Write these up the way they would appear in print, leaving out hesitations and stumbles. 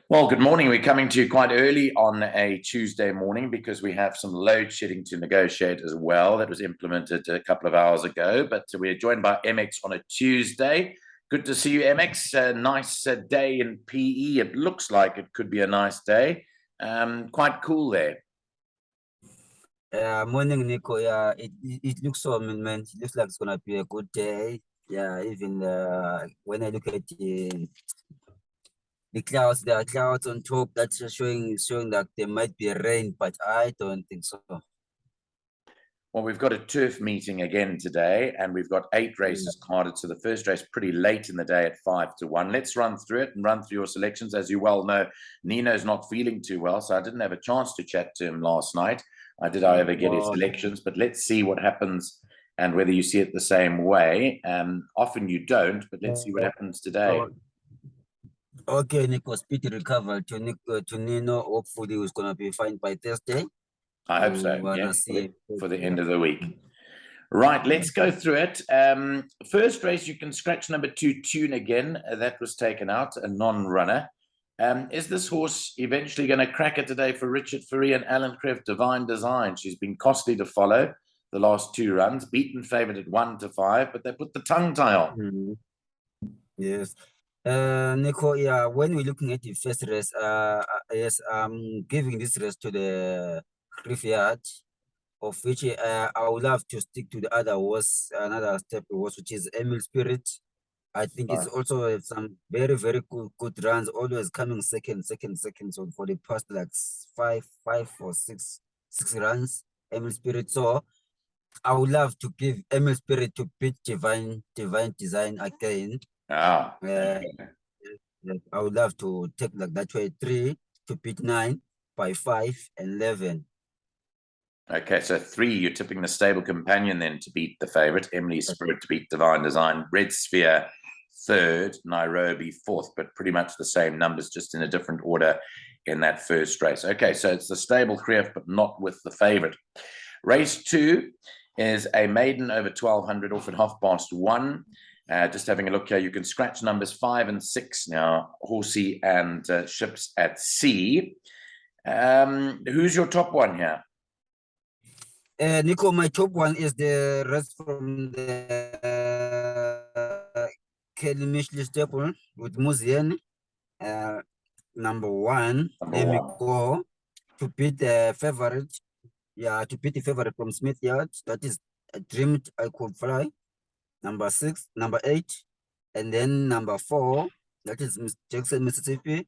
Well, good morning. We're coming to you quite early on a Tuesday morning because we have some load shedding to negotiate as well. That was implemented a couple of hours ago, but we're joined by MX on a Tuesday. Good to see you, MX. A nice day in PE. It looks like it could be a nice day. Quite cool there. Morning, Nico. Yeah, it looks so, man. It looks like it's gonna be a good day. Yeah, even when I look at the clouds, there are clouds on top that's showing that there might be rain, but I don't think so. Well, we've got a turf meeting again today, and we've got 8 races carded. So the first race pretty late in the day at 5-1. Let's run through it and run through your selections. As you well know, Nino's not feeling too well, so I didn't have a chance to chat to him last night. Did I ever get his selections? But let's see what happens and whether you see it the same way. Often you don't, but let's see what happens today. Okay, Nico, speedy recovery to Nino. Hopefully, it's gonna be fine by Thursday. I hope so. Yeah, for the end of the week. Right, let's go through it. First race, you can scratch number 2, Tune again. That was taken out, a non-runner. Is this horse eventually going to crack it today for Richard Fourie and Alan Kreff? Divine Design. She's been costly to follow the last 2 runs, beaten favourite at 1-5, but they put the tongue tie on. Yes. Nico, yeah, when we're looking at the first race, yes, I'm giving this race to the Graveyard, of which I would love to stick to the other horse, another step horse, which is Emil Spirit. I think it's also some very, very good runs, always coming second. So for the past like five or six runs, Emil Spirit. So I would love to give Emil Spirit to beat Divine Design again. Okay. I would love to take like that way 3 to beat 9 by 5 and 11. Okay, so 3, you're tipping the Stable Companion then to beat the favourite, Emily Spirit to beat Divine Design, Red Sphere 3rd, Nairobi 4th, but pretty much the same numbers, just in a different order in that first race. Okay, so it's the Stable Kreef, but not with the favourite. Race 2 is a maiden over 1200 off at 1:30. Just having a look here, you can scratch numbers 5 and 6 now, Horsey and Ships at Sea. Who's your top one here? Nico, my top one is the rest from the Kelly Mishley stable with Muzian. Number 1, let me go to beat the favorite. Yeah, to beat the favorite from Smith Yard. That is a Dreamed I Could Fly. Number 6, number 8, and then number 4, that is Jackson, Mississippi,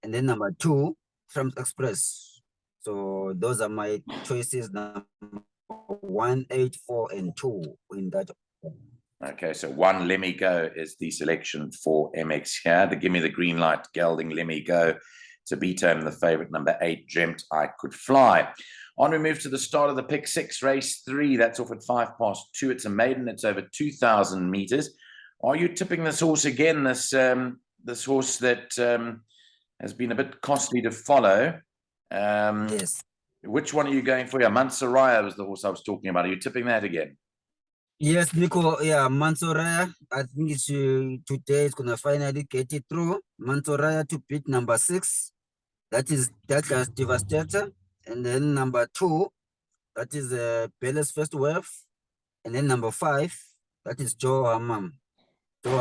and then number 2, Trump Express. So those are my choices, number 1, 8, 4, and 2 in that. Okay, so 1, Let Me Go is the selection for MX here. Give me the green light, gelding, Let Me Go to beat home the favourite, number 8, Dreamt I Could Fly. On we move to the start of the pick 6, race 3. That's off at 2:05. It's a maiden. It's over 2,000 meters. Are you tipping this horse again? This horse that has been a bit costly to follow. Yes. Which one are you going for? Yeah, Mansoraya was the horse I was talking about. Are you tipping that again? Yes, Nico. Yeah, Mansoraya. I think it's today is gonna finally get it through. Mansoraya to beat number 6. That is Devastator. And then number 2, that is Bella's First Wave. And then number 5, that is Joe Harman. Joe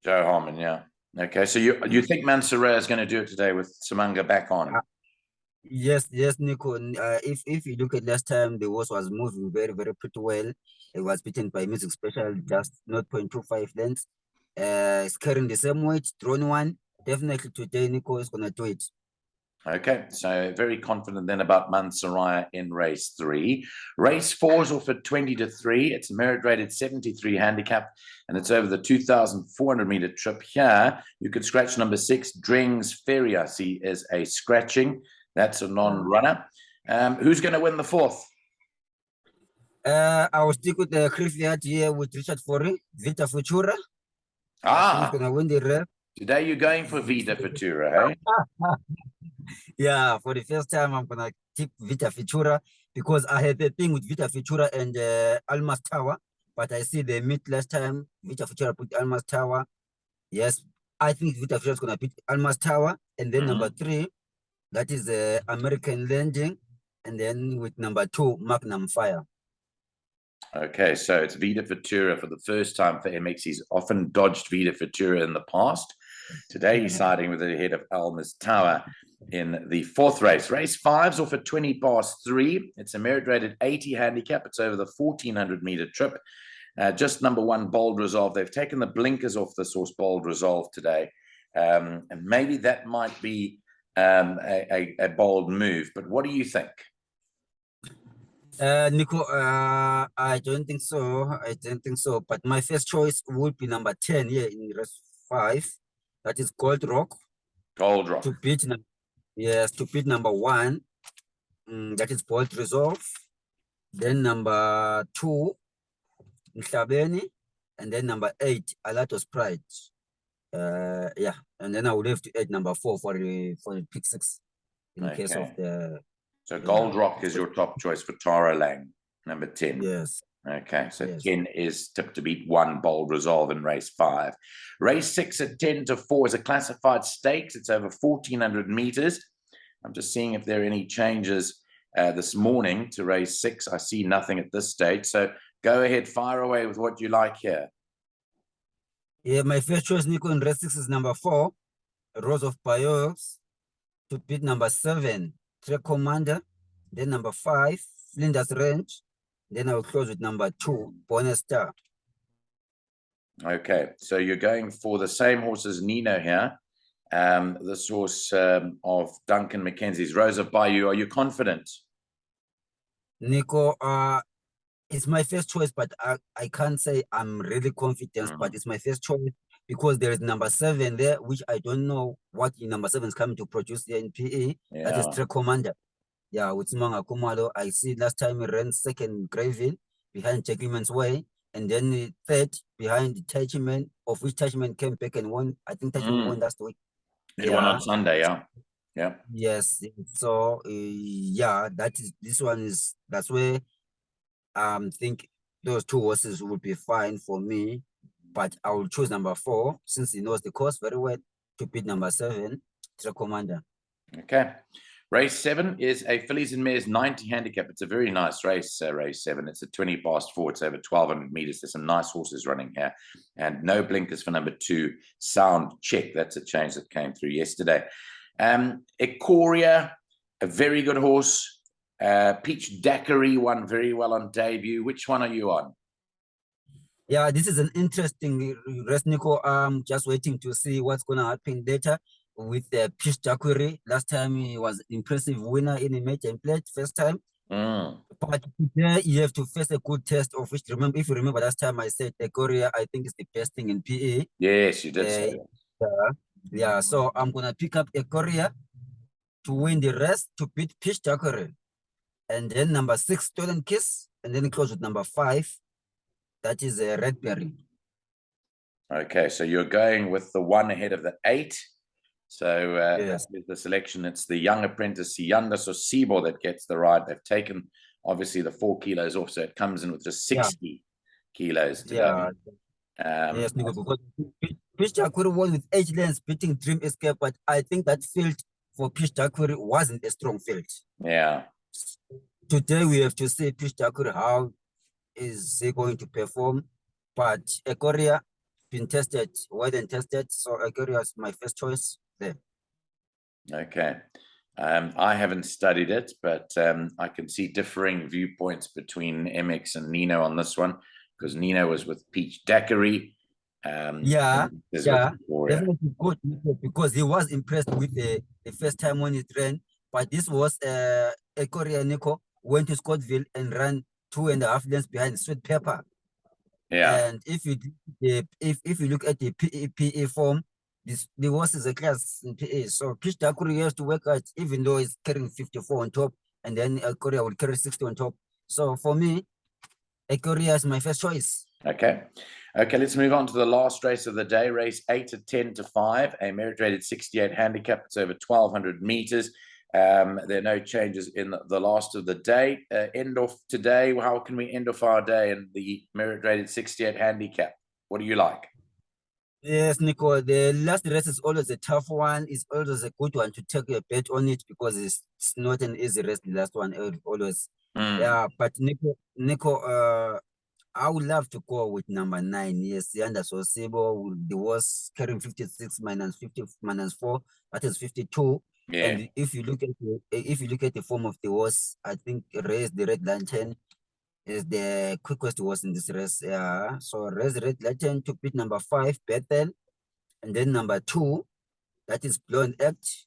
Harman, yeah. Okay, so you think Mansoraya is going to do it today with Samanga back on? Yes, Nico. If you look at last time, the horse was moving very, very pretty well. It was beaten by Music Special, just 0.25 lengths. It's carrying the same weight, drawn 1. Definitely today, Nico is going to do it. Okay, so very confident then about Mansoraya in race 3. Race 4 is off at 20-3. It's a merit rated 73 handicap, and it's over the 2,400-meter trip. Here, you could scratch number 6, Dreng's Ferry. I see is a scratching. That's a non-runner. Who's going to win the 4th? I will stick with the Graveyard here with Richard Fourie, Vita Futura. He's going to win the race. Today you're going for Vita Futura, hey? Yeah, for the first time, I'm going to tip Vita Futura because I had a thing with Vita Futura and Almas Tower, but I see they meet last time. Vita Futura put Almas Tower. Yes, I think Vita Fisher is going to beat Almas Tower. And then number 3, that is the American Landing. And then with number 2, Magnum Fire. Okay, so it's Vida Futura for the first time for MX. He's often dodged Vida Futura in the past. Today he's siding with the head of Almas Tower in the 4th race. Race 5's off at 3. It's a merit-rated 80 handicap. It's over the 1,400-meter trip. Just number 1, Bold Resolve. They've taken the blinkers off this horse, Bold Resolve, today. And maybe that might be a bold move. But what do you think? Nico, I don't think so. I don't think so. But my first choice would be number 10 here in race 5. That is Gold Rock. Gold Rock. To beat number 1. That is Bold Resolve. Then number 2, Mhlabeni. And then number 8, Alatos Pride. Yeah. And then I would have to add number 4 for the pick 6 in case of the. So Gold Rock is your top choice for Tara Lang, number 10. Yes. Okay, so 10 is tipped to beat 1, Bold Resolve in race 5. Race 6 at 10-4 is a classified stakes. It's over 1,400 meters. I'm just seeing if there are any changes this morning to race 6. I see nothing at this stage. So go ahead, fire away with what you like here. Yeah, my first choice, Nico, in race 6 is number 4, Rose of Bios, to beat number 7, Track Commander. Then number 5, Flinders Range. Then I will close with number 2, Bonus Star. Okay, so you're going for the same horse as Nino here. This horse of Duncan McKenzie's Rose of Bayou. Are you confident? Nico, it's my first choice, but I can't say I'm really confident, but it's my first choice because there is number 7 there, which I don't know what number 7 is coming to produce here in PE. That is Track Commander. Yeah, with Manga Kumalo. I see last time he ran 2nd Greyville behind Jackman's Way, and then 3rd behind the Tachman, of which Tachman came back and won. I think Tachman won last week. He won on Sunday, yeah. Yes. So yeah, that's where think those 2 horses would be fine for me, but I will choose number 4 since he knows the course very well to beat number 7, Track Commander. Okay. Race 7 is a Fillies and Mares 90 handicap. It's a very nice race, race 7. It's at 4. It's over 1,200 meters. There's some nice horses running here. And no blinkers for number 2, Sound Check. That's a change that came through yesterday. Gqeberha, a very good horse. Peach Daiquiri won very well on debut. Which one are you on? Yeah, this is an interesting race, Nico. I'm just waiting to see what's going to happen later with Peach Daiquiri. Last time he was impressive winner in a major plate, first time. But today you have to face a good test of which, if you remember last time I said Gqeberha, I think is the best thing in PE. Yes, you did say that. Yeah, so I'm going to pick up Gqeberha to win the rest to beat Peach Daiquiri. And then number 6, Stolen Kiss. And then close with number 5. That is a Redberry. Okay, so you're going with the 1 ahead of the 8. So yes. The selection, it's the young apprentice Siyanda Sosibo that gets the ride. They've taken obviously the 4 kilos off, so it comes in with just 60 kilos to go. Yes, Nico, because Peach Daiquiri won with 8 lengths beating Dream Escape, but I think that field for Peach Daiquiri wasn't a strong field. Yeah. Today we have to see Peach Daiquiri, how is he going to perform? But Gqeberha been tested, well and tested, so Gqeberha is my first choice there. Okay. I haven't studied it, but I can see differing viewpoints between MX and Nino on this one, because Nino was with Peach Daiquiri. Definitely good, because he was impressed with the first time when he ran, but this was Gqeberha, Nico, went to Scottville and ran 2.5 lengths behind Sweet Pepper. Yeah. And if you look at the PE form, the horse is a class in PE. So Peach Daiquiri has to work out, even though he's carrying 54 on top, and then Gqeberha will carry 60 on top. So for me, Gqeberha is my first choice. Okay. Okay, let's move on to the last race of the day, race 8 at 10-5, a merit-rated 68 handicap. It's over 1,200 meters. There are no changes in the last of the day. End off today. How can we end off our day in the merit-rated 68 handicap? What do you like? Yes, Nico, the last race is always a tough one. It's always a good one to take a bet on it because it's not an easy race, the last one, always. Mm, Yeah, but Nico, I would love to go with number 9. Yes, Yanda Sosibo, the was carrying 56 minus 50 minus 4, that is 52. yeah. And if you look at the form of the horse, I think race the Red Lantern is the quickest horse in this race. Yeah. So race the Red Lantern to beat number 5, Bethel, and then number 2, that is Blonde Act,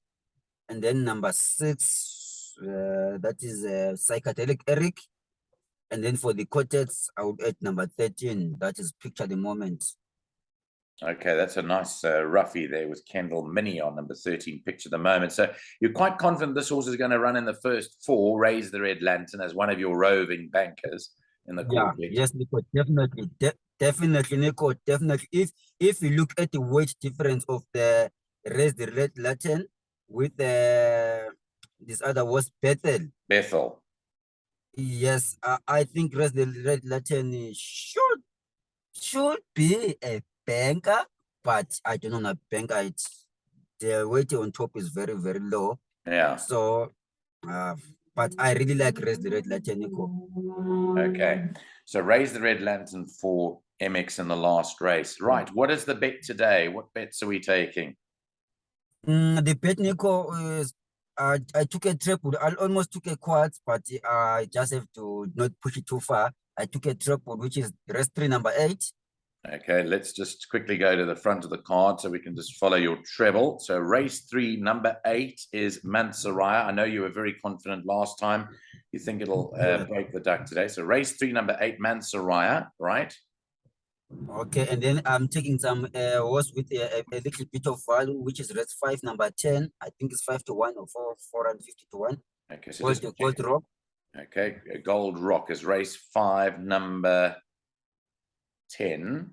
and then number 6, that is Psychedelic Eric. And then for the quartets, I would add number 13, that is Picture the Moment. Okay, that's a nice roughie there with Kendall Mini on number 13, Picture the Moment. So you're quite confident this horse is going to run in the first 4, Raise the Red Lantern as one of your roving bankers in the Yeah, quartet. yes, Nico, definitely, definitely, Nico, definitely. If you look at the weight difference of the Raise the Red Lantern with this other was Bethel. Bethel. Yes, I think Raise the Red Lantern should be a banker, but I don't know a banker. It's the weight on top is very, very low. Yeah. So, but I really like Raise the Red Lantern, Nico. Okay. So Raise the Red Lantern for MX in the last race. Right. What is the bet today? What bets are we taking? The bet, Nico, is I took a triple. I almost took a quad, but I just have to not push it too far. I took a triple, which is race 3, number 8. Okay, let's just quickly go to the front of the card so we can just follow your treble. So race 3, number 8 is Mansaraya. I know you were very confident last time. You think it'll break the duck today. So race 3, number 8, Mansaraya, right? Okay, and then I'm taking some horse with a little bit of value, which is race 5, number 10. I think it's 5 to 1 or 450 to 1. Okay, so Gold Rock. Okay, Gold Rock is race 5, number 10.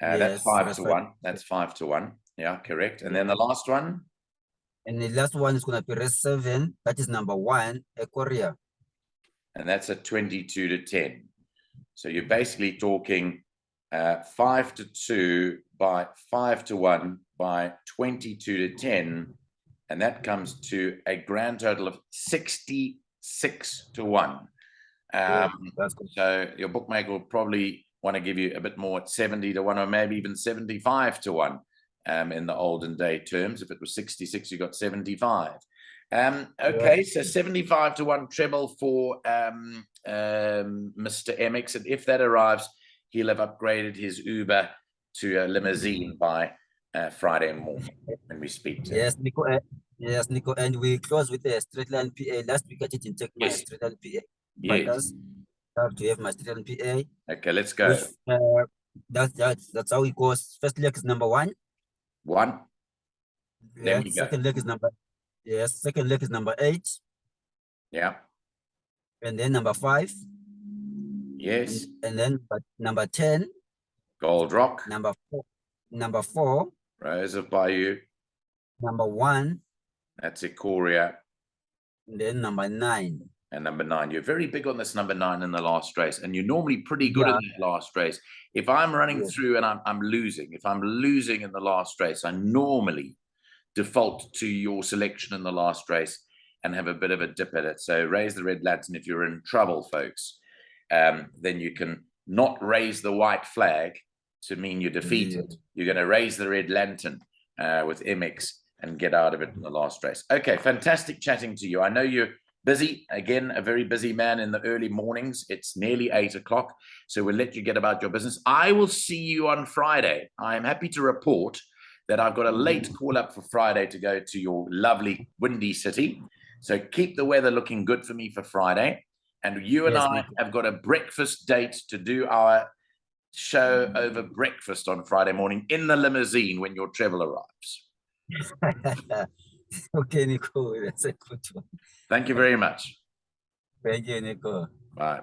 That's Yes, 5 to 1. That's 5 to 1. Yeah, correct. And then the last one? And the last one is going to be race 7. That is number 1, Korea. And that's a 22 to 10. So you're basically talking 5 to 2 by 5 to 1 by 22 to 10. And that comes to a grand total of 66 to 1. So your bookmaker will probably want to give you a bit more at 70 to 1 or maybe even 75 to 1 in the olden day terms. If it was 66, you got 75. Okay, so 75 to 1 treble for Mr. MX. And if that arrives, he'll have upgraded his Uber to a limousine by Friday morning when we speak to him. Nico. Yes, Nico. And we close with the Straightline PA. Last week I didn't take my Straightline PA. Yes. Have to have my Straightline PA. Okay, let's go. Which, that's how it goes. First leg is number 1. 1. Yeah. Second leg is number. Yes. Second leg is number 8. Yeah. And then number 5. Yes. And then number 10. Gold Rock. Number 4. Number 4. Rose of Bayou. Number 1. That's Ikoria. And then number 9. And number 9. You're very big on this number 9 in the last race, and you're normally pretty good in that last race. If I'm running through and I'm losing, if I'm losing in the last race, I normally default to your selection in the last race and have a bit of a dip at it. So raise the red lantern if you're in trouble, folks. Then you can not raise the white flag to mean you're defeated. You're going to raise the red lantern with MX and get out of it in the last race. Okay, fantastic chatting to you. I know you're busy. Again, a very busy man in the early mornings. It's nearly 8 o'clock, so we'll let you get about your business. I will see you on Friday. I am happy to report that I've got a late call up for Friday to go to your lovely windy city. So keep the weather looking good for me for Friday. And you and I have got a breakfast date to do our show over breakfast on Friday morning in the limousine when your travel arrives. Okay, Nico, that's a good one. Thank you very much. Thank you, Nico. Bye.